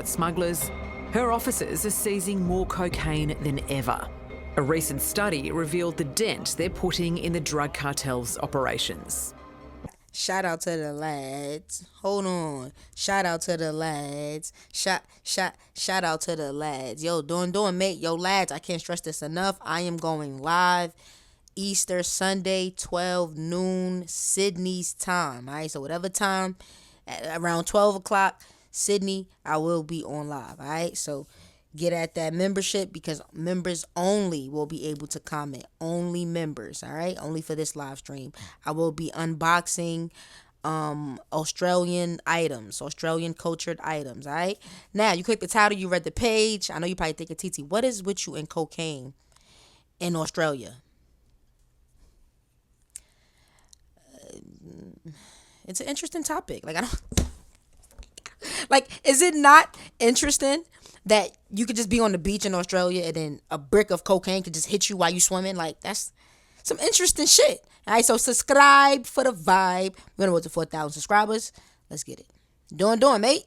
smugglers, her officers are seizing more cocaine than ever. A recent study revealed the dent they're putting in the drug cartels' operations. Shout out to the lads. Hold on. Shout out to the lads. Shout out to the lads. Yo, doing, mate. Yo, lads, I can't stress this enough. I am going live Easter Sunday, 12 noon, Sydney's time. All right, so whatever time, around 12 o'clock, Sydney, I will be on live. All right, so get at that membership because members only will be able to comment. Only members, all right? Only for this live stream. I will be unboxing Australian items, Australian cultured items, all right? Now, you click the title, you read the page. I know you probably thinking, TT, what is with you and cocaine in Australia? It's an interesting topic. Is it not interesting that you could just be on the beach in Australia and then a brick of cocaine could just hit you while you swimming? Like, that's some interesting shit. All right, so subscribe for the vibe. We're going to go to 4,000 subscribers. Let's get it. Doing, mate.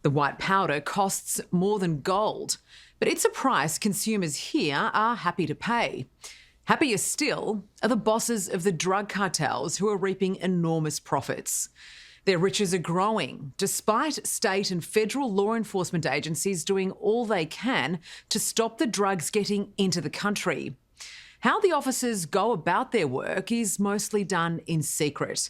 The white powder costs more than gold, but it's a price consumers here are happy to pay. Happier still are the bosses of the drug cartels who are reaping enormous profits. Their riches are growing, despite state and federal law enforcement agencies doing all they can to stop the drugs getting into the country. How the officers go about their work is mostly done in secret,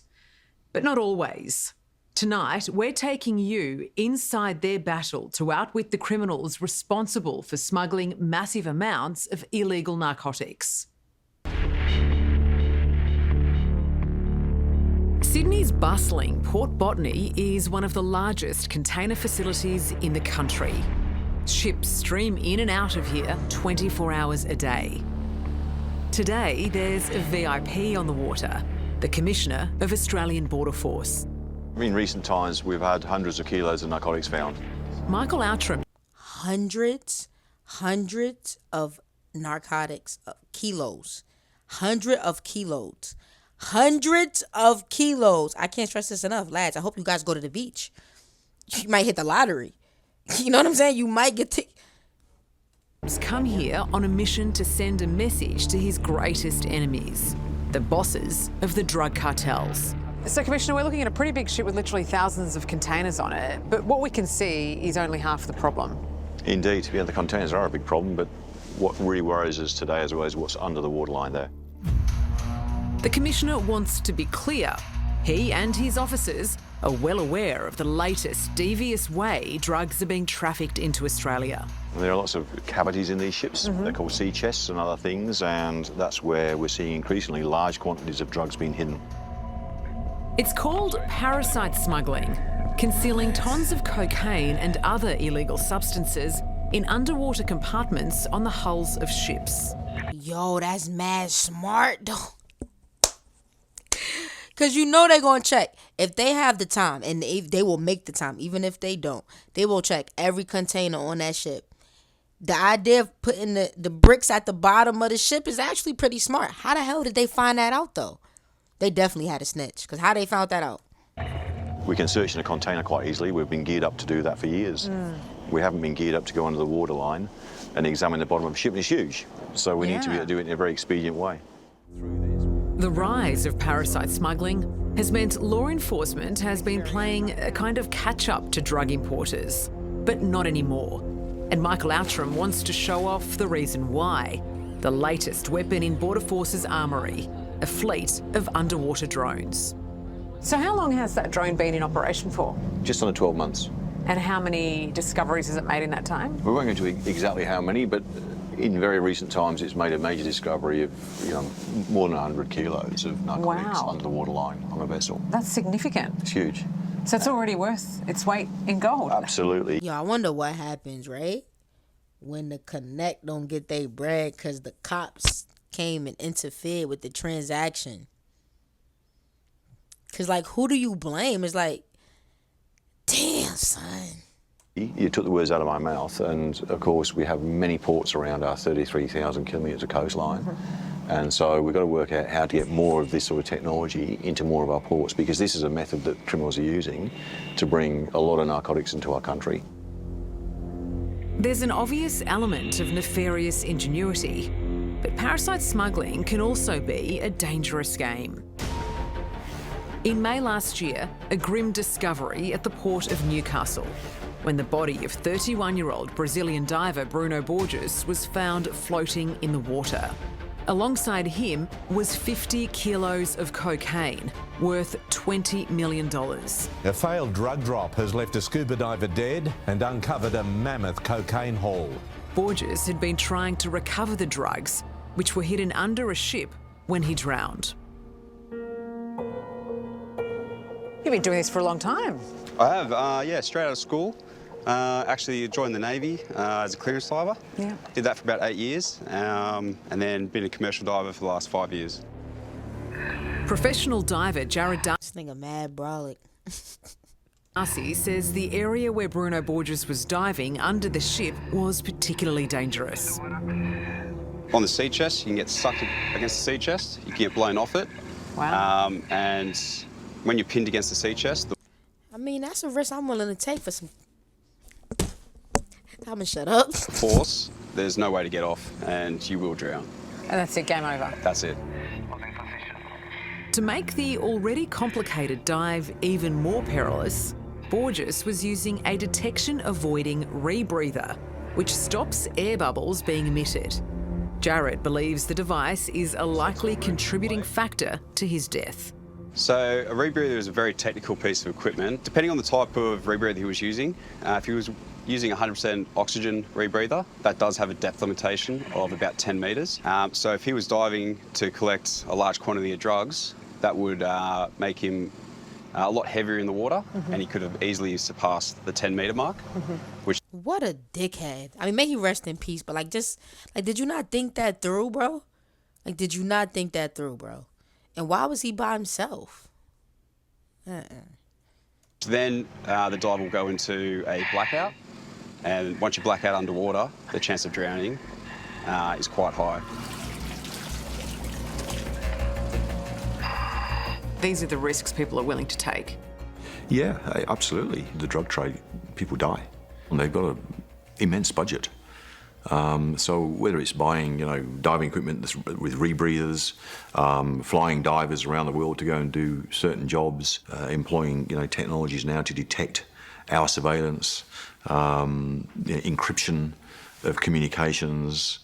but not always. Tonight, we're taking you inside their battle to outwit the criminals responsible for smuggling massive amounts of illegal narcotics. Sydney's bustling Port Botany is one of the largest container facilities in the country. Ships stream in and out of here 24 hours a day. Today, there's a VIP on the water, the Commissioner of Australian Border Force. In recent times, we've had hundreds of kilos of narcotics found. Michael Outram. Hundreds of narcotics, kilos. Hundreds of kilos. I can't stress this enough, lads. I hope you guys go to the beach. You might hit the lottery. You know what I'm saying? You might get come here on a mission to send a message to his greatest enemies, the bosses of the drug cartels. So, Commissioner, we're looking at a pretty big ship with literally thousands of containers on it, but what we can see is only half the problem. Indeed, yeah, the containers are a big problem, but what really worries us today as well is what's under the waterline there. The Commissioner wants to be clear. He and his officers are well aware of the latest devious way drugs are being trafficked into Australia. There are lots of cavities in these ships. They're called sea chests and other things, and that's where we're seeing increasingly large quantities of drugs being hidden. It's called parasite smuggling, concealing tons of cocaine and other illegal substances in underwater compartments on the hulls of ships. Yo, that's mad smart, though. Because you know they're going to check. If they have the time, and they will make the time, even if they don't, they will check every container on that ship. The idea of putting the bricks at the bottom of the ship is actually pretty smart. How the hell did they find that out, though? They definitely had a snitch, because how they found that out? We can search in a container quite easily. We've been geared up to do that for years. We haven't been geared up to go under the waterline and examine the bottom of a ship. It's huge. So we need to be able to do it in a very expedient way. The rise of parasite smuggling has meant law enforcement has been playing a kind of catch-up to drug importers, but not anymore. And Michael Outram wants to show off the reason why. The latest weapon in Border Force's armoury, a fleet of underwater drones. So how long has that drone been in operation for? Just under 12 months. And how many discoveries has it made in that time? We won't go into exactly how many, but in very recent times, it's made a major discovery of, more than 100 kilos of narcotics under the waterline on a vessel. That's significant. It's huge. So it's already worth its weight in gold. Absolutely. Yo, I wonder what happens, right? When the Connect don't get their bread because the cops came and interfered with the transaction. Because, who do you blame? It's like, damn, son. You took the words out of my mouth, and of course we have many ports around our 33,000 kilometres of coastline, And so we've got to work out how to get more of this sort of technology into more of our ports, because this is a method that criminals are using to bring a lot of narcotics into our country. There's an obvious element of nefarious ingenuity, but parasite smuggling can also be a dangerous game. In May last year, a grim discovery at the port of Newcastle, when the body of 31-year-old Brazilian diver Bruno Borges was found floating in the water. Alongside him was 50 kilos of cocaine, worth $20 million. A failed drug drop has left a scuba diver dead and uncovered a mammoth cocaine haul. Borges had been trying to recover the drugs, which were hidden under a ship when he drowned. You've been doing this for a long time. I have, yeah, straight out of school. Actually joined the Navy as a clearance diver. Yeah. Did that for about 8 years, and then been a commercial diver for the last 5 years. Professional diver Jared This nigga mad brolic. Darcy says the area where Bruno Borges was diving under the ship was particularly dangerous. On the sea chest, you can get sucked against the sea chest. You can get blown off it. Wow. And when you're pinned against the sea chest, I mean, that's a risk I'm willing to take for some... I'ma shut up. force, there's no way to get off, and you will drown. And that's it, game over. That's it. To make the already complicated dive even more perilous, Borges was using a detection-avoiding rebreather, which stops air bubbles being emitted. Jared believes the device is a likely contributing factor to his death. So a rebreather is a very technical piece of equipment. Depending on the type of rebreather he was using, if he was using a 100% oxygen rebreather, that does have a depth limitation of about 10 metres. So if he was diving to collect a large quantity of drugs, that would make him a lot heavier in the water, and he could have easily surpassed the 10-metre mark, which... What a dickhead. I mean, may he rest in peace, but did you not think that through, bro? Did you not think that through, bro? And why was he by himself? Then the dive will go into a blackout, and once you black out underwater, the chance of drowning is quite high. These are the risks people are willing to take. Yeah, absolutely. The drug trade, people die. And they've got an immense budget. So whether it's buying, diving equipment with rebreathers, flying divers around the world to go and do certain jobs, employing, technologies now to detect our surveillance, encryption of communications,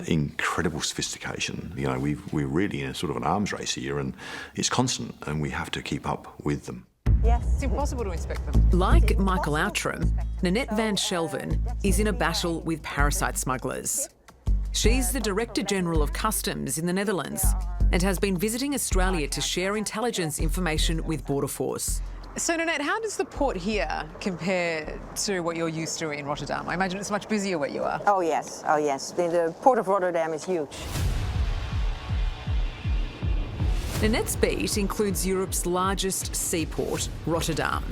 incredible sophistication. We're really in a sort of an arms race here, and it's constant, and we have to keep up with them. Yes. It's impossible to inspect them. Like Michael Outram, Nanette van Shelven is in a battle with parasite smugglers. She's the Director General of Customs in the Netherlands and has been visiting Australia to share intelligence information with Border Force. So, Nanette, how does the port here compare to what you're used to in Rotterdam? I imagine it's much busier where you are. Oh, yes. Oh, yes. The port of Rotterdam is huge. Nanette's beat includes Europe's largest seaport, Rotterdam,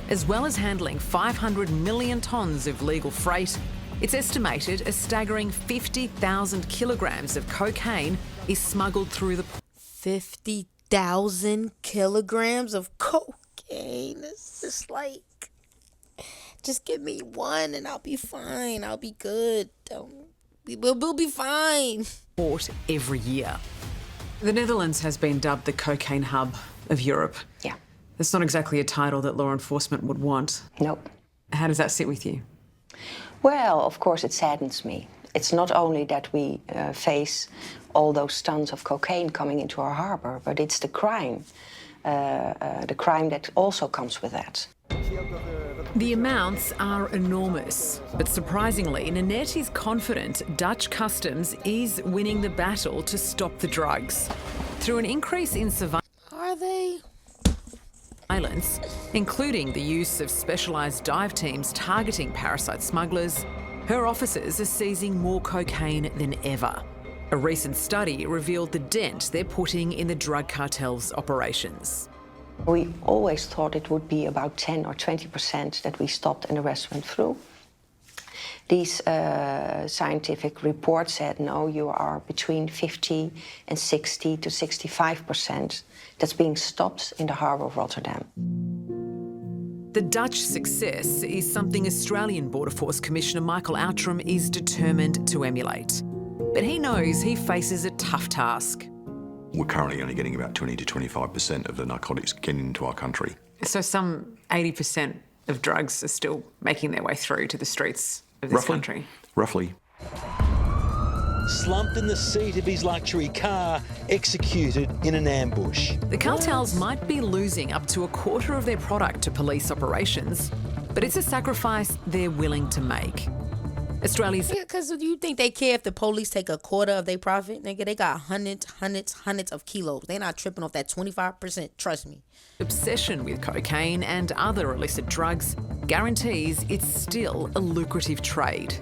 as well as handling 500 million tonnes of legal freight. It's estimated a staggering 50,000 kilograms of cocaine is smuggled through the port. 50,000 kilograms of cocaine. It's just just give me one and I'll be fine. I'll be good. We'll be fine. Port every year. The Netherlands has been dubbed the cocaine hub of Europe. Yeah. That's not exactly a title that law enforcement would want. Nope. How does that sit with you? Well, of course, it saddens me. It's not only that we face all those tons of cocaine coming into our harbour, but it's the crime that also comes with that. The amounts are enormous, but surprisingly, Nanette is confident Dutch customs is winning the battle to stop the drugs. Through an increase in Are they? surveillance, including the use of specialised dive teams targeting parasite smugglers, her officers are seizing more cocaine than ever. A recent study revealed the dent they're putting in the drug cartels' operations. We always thought it would be about 10 or 20% that we stopped and the rest went through. These scientific reports said, no, you are between 50 and 60 to 65%. That's being stopped in the harbour of Rotterdam. The Dutch success is something Australian Border Force Commissioner Michael Outram is determined to emulate. But he knows he faces a tough task. We're currently only getting about 20 to 25% of the narcotics getting into our country. So some 80% of drugs are still making their way through to the streets of this country. Roughly. Slumped in the seat of his luxury car, executed in an ambush. The cartels might be losing up to a quarter of their product to police operations, but it's a sacrifice they're willing to make. Australia's... Because do you think they care if the police take a quarter of their profit? Nigga, they got hundreds of kilos. They're not tripping off that 25%, trust me. obsession with cocaine and other illicit drugs guarantees it's still a lucrative trade.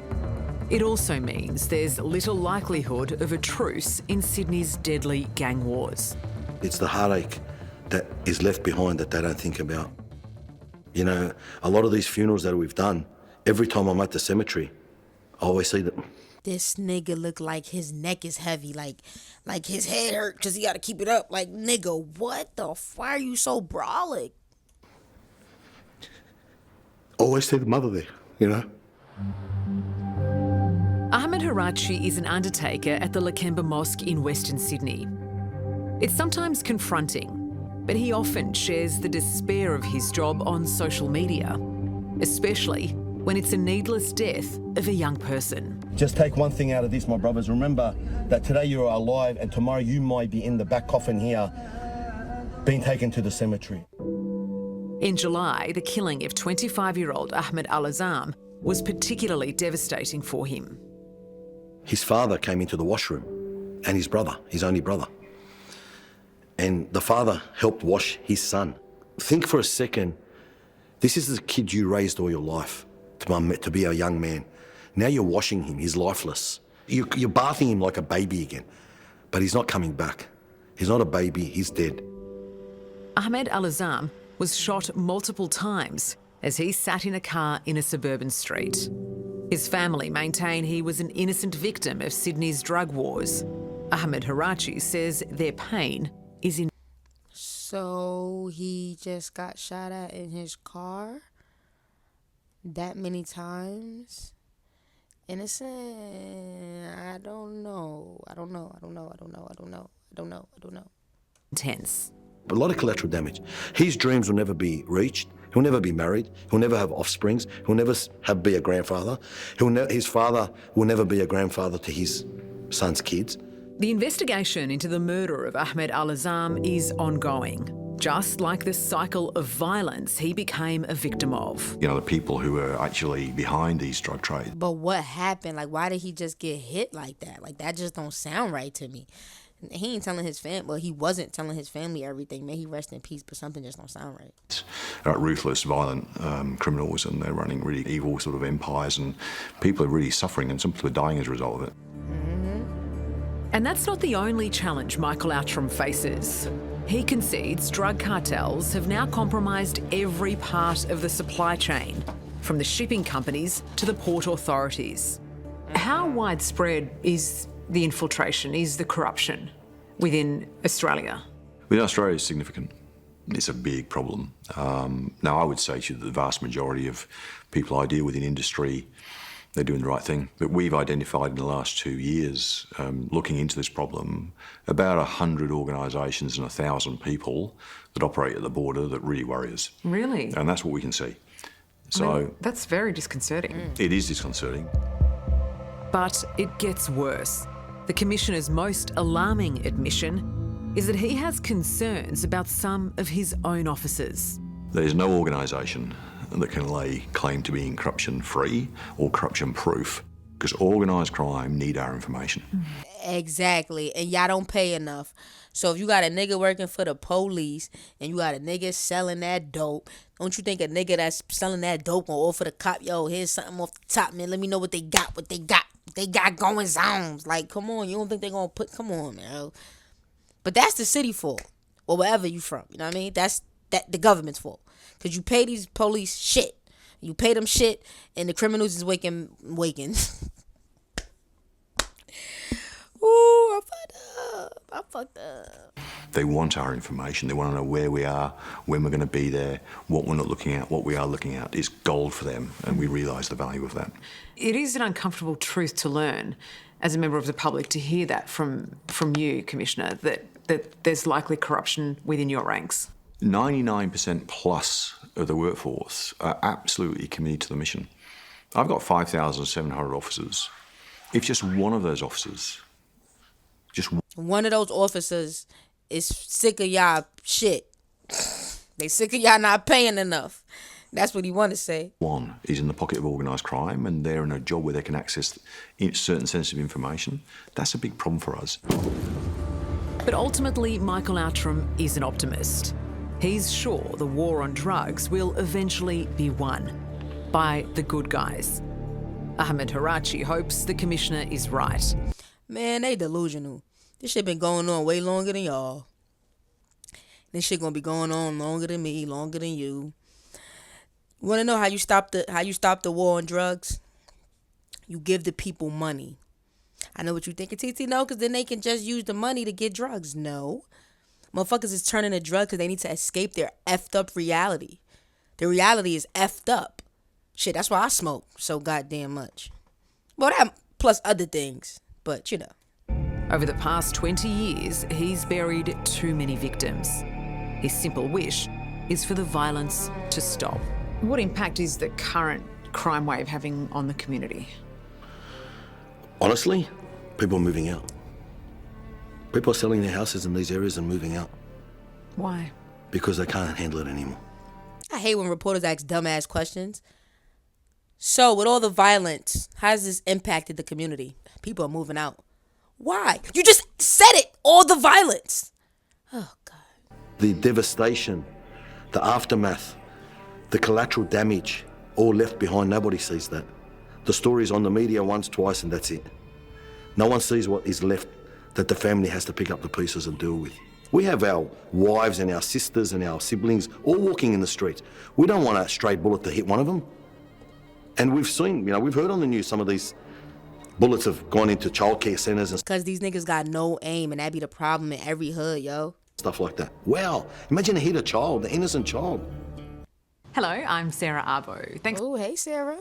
It also means there's little likelihood of a truce in Sydney's deadly gang wars. It's the heartache that is left behind that they don't think about. You know, a lot of these funerals that we've done, every time I'm at the cemetery, I always see them. This nigga look like his neck is heavy, like his head hurt because he got to keep it up. Like, nigga, what the why are you so brolic? Always see the mother there, you know. Ahmed Harachi is an undertaker at the Lakemba Mosque in Western Sydney. It's sometimes confronting, but he often shares the despair of his job on social media, especially when it's a needless death of a young person. Just take one thing out of this, my brothers. Remember that today you are alive and tomorrow you might be in the back coffin here, being taken to the cemetery. In July, the killing of 25-year-old Ahmed Al-Azam was particularly devastating for him. His father came into the washroom and his brother, his only brother. And the father helped wash his son. Think for a second, this is the kid you raised all your life to be a young man. Now you're washing him, he's lifeless. You're bathing him like a baby again, but he's not coming back. He's not a baby, he's dead. Ahmed Al-Azam was shot multiple times as he sat in a car in a suburban street. His family maintain he was an innocent victim of Sydney's drug wars. Ahmed Harachi says their pain is in. So he just got shot at in his car that many times. Innocent? I don't know. Intense. A lot of collateral damage. His dreams will never be reached. He'll never be married. He'll never have offsprings. He'll never be a grandfather. His father will never be a grandfather to his son's kids. The investigation into the murder of Ahmed Al-Azam is ongoing, just like the cycle of violence he became a victim of. You know, the people who are actually behind these drug trades. But what happened? Like, why did he just get hit like that? Like, that just don't sound right to me. He ain't telling his family, well, he wasn't telling his family everything. May he rest in peace, but something just don't sound right. Ruthless, violent criminals, and they're running really evil sort of empires, and people are really suffering, and some people are dying as a result of it. And that's not the only challenge Michael Outram faces. He concedes drug cartels have now compromised every part of the supply chain, from the shipping companies to the port authorities. How widespread is the infiltration, is the corruption within Australia? Within Australia, it's significant. It's a big problem. Now, I would say to the vast majority of people I deal with in industry, they're doing the right thing. But we've identified in the last 2 years, looking into this problem, about 100 organisations and 1,000 people that operate at the border that really worry us. Really? And that's what we can see. So that's very disconcerting. It is disconcerting. But it gets worse. The Commissioner's most alarming admission is that he has concerns about some of his own officers. There's no organisation that can lay claim to being corruption-free or corruption-proof, because organised crime need our information. Exactly, and y'all don't pay enough. So if you got a nigga working for the police and you got a nigga selling that dope, don't you think a nigga that's selling that dope gonna offer the cop, yo, here's something off the top, man, let me know what they got going zones. Like, come on, you don't think they gonna come on, man. But that's the city fault, or wherever you from, you know what I mean? That's the government's fault. Because you pay these police shit. You pay them shit, and the criminals is waking. Ooh, I'm fucked up. They want our information. They want to know where we are, when we're going to be there, what we're not looking at, what we are looking at. It's gold for them, and we realise the value of that. It is an uncomfortable truth to learn as a member of the public to hear that from you, Commissioner, that there's likely corruption within your ranks. 99% plus of the workforce are absolutely committed to the mission. I've got 5,700 officers. If just one of those officers, one of those officers is sick of y'all shit. They sick of y'all not paying enough. That's what he want to say. one is in the pocket of organised crime and they're in a job where they can access certain sensitive information, that's a big problem for us. But ultimately, Michael Outram is an optimist. He's sure the war on drugs will eventually be won by the good guys. Ahmed Harachi hopes the Commissioner is right. Man, they delusional. This shit been going on way longer than y'all. This shit gonna be going on longer than me, longer than you. You wanna know how you stop the war on drugs? You give the people money. I know what you thinking, TT. No, because then they can just use the money to get drugs. No. Motherfuckers is turning to drugs because they need to escape their effed up reality. The reality is effed up. Shit, that's why I smoke so goddamn much. Well, that plus other things. But, you know. Over the past 20 years, he's buried too many victims. His simple wish is for the violence to stop. What impact is the current crime wave having on the community? Honestly, people are moving out. People are selling their houses in these areas and moving out. Why? Because they can't handle it anymore. I hate when reporters ask dumbass questions. So, with all the violence, how has this impacted the community? People are moving out. Why? You just said it! All the violence! Oh, God. The devastation, the aftermath, the collateral damage, all left behind. Nobody sees that. The story's on the media once, twice, and that's it. No one sees what is left that the family has to pick up the pieces and deal with. We have our wives and our sisters and our siblings all walking in the street. We don't want a stray bullet to hit one of them. And we've seen, we've heard on the news some of these bullets have gone into childcare centres and because these niggas got no aim, and that be the problem in every hood, yo. Stuff like that. Wow, imagine to hit a child, an innocent child. Hello, I'm Sarah Arbo. Thanks. Oh, hey, Sarah.